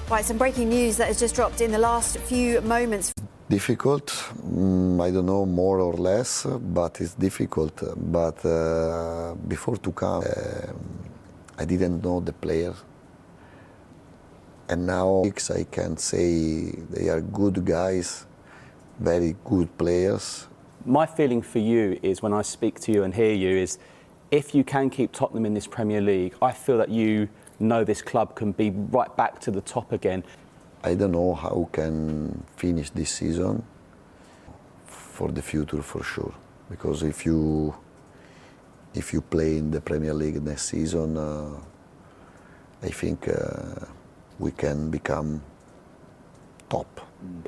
Right, some breaking news that has just dropped in the last few moments. Difficult, I don't know, more or less, but it's difficult. But before to come, I didn't know the player. And now I can say they are good guys, very good players. My feeling for you is, when I speak to you and hear you, is if you can keep Tottenham in this Premier League, I feel that you know this club can be right back to the top again. I don't know how can finish this season for the future for sure, because if you play in the Premier League next season, I think we can become top.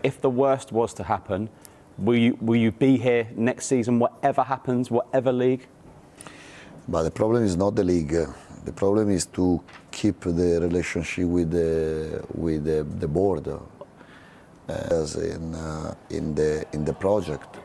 If the worst was to happen, will you be here next season, whatever happens, whatever league? But the problem is not the league. The problem is to keep the relationship with the board, as in the project.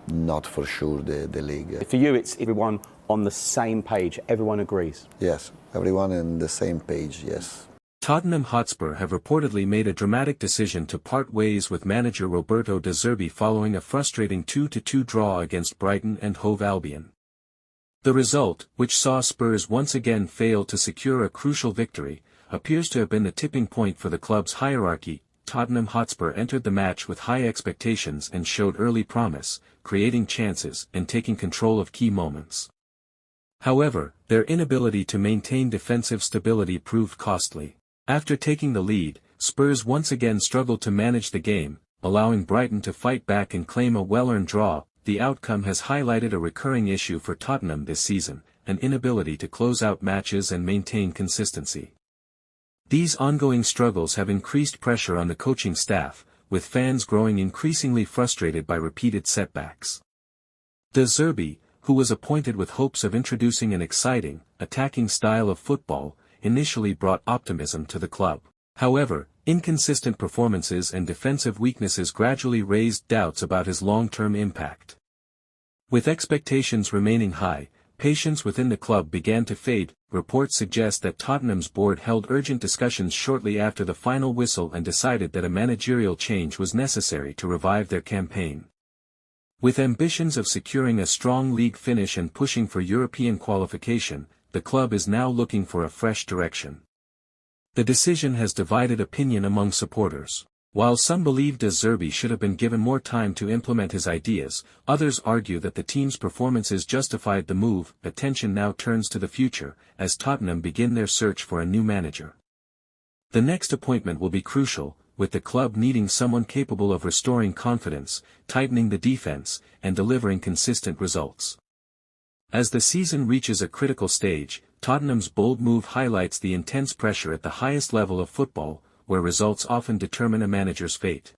Not for sure the league. For you, it's everyone on the same page. Everyone agrees. Yes, everyone on the same page. Yes. Tottenham Hotspur have reportedly made a dramatic decision to part ways with manager Roberto De Zerbi following a frustrating 2-2 draw against Brighton and Hove Albion. The result, which saw Spurs once again fail to secure a crucial victory, appears to have been the tipping point for the club's hierarchy. Tottenham Hotspur entered the match with high expectations and showed early promise, creating chances and taking control of key moments. However, their inability to maintain defensive stability proved costly. After taking the lead, Spurs once again struggled to manage the game, allowing Brighton to fight back and claim a well-earned draw. The outcome has highlighted a recurring issue for Tottenham this season, an inability to close out matches and maintain consistency. These ongoing struggles have increased pressure on the coaching staff, with fans growing increasingly frustrated by repeated setbacks. De Zerbi, who was appointed with hopes of introducing an exciting, attacking style of football, initially brought optimism to the club. However, inconsistent performances and defensive weaknesses gradually raised doubts about his long-term impact. With expectations remaining high, patience within the club began to fade. Reports suggest that Tottenham's board held urgent discussions shortly after the final whistle and decided that a managerial change was necessary to revive their campaign. With ambitions of securing a strong league finish and pushing for European qualification, the club is now looking for a fresh direction. The decision has divided opinion among supporters. While some believe De Zerbi should have been given more time to implement his ideas, others argue that the team's performances justified the move. Attention now turns to the future, as Tottenham begin their search for a new manager. The next appointment will be crucial, with the club needing someone capable of restoring confidence, tightening the defense, and delivering consistent results. As the season reaches a critical stage, Tottenham's bold move highlights the intense pressure at the highest level of football, where results often determine a manager's fate.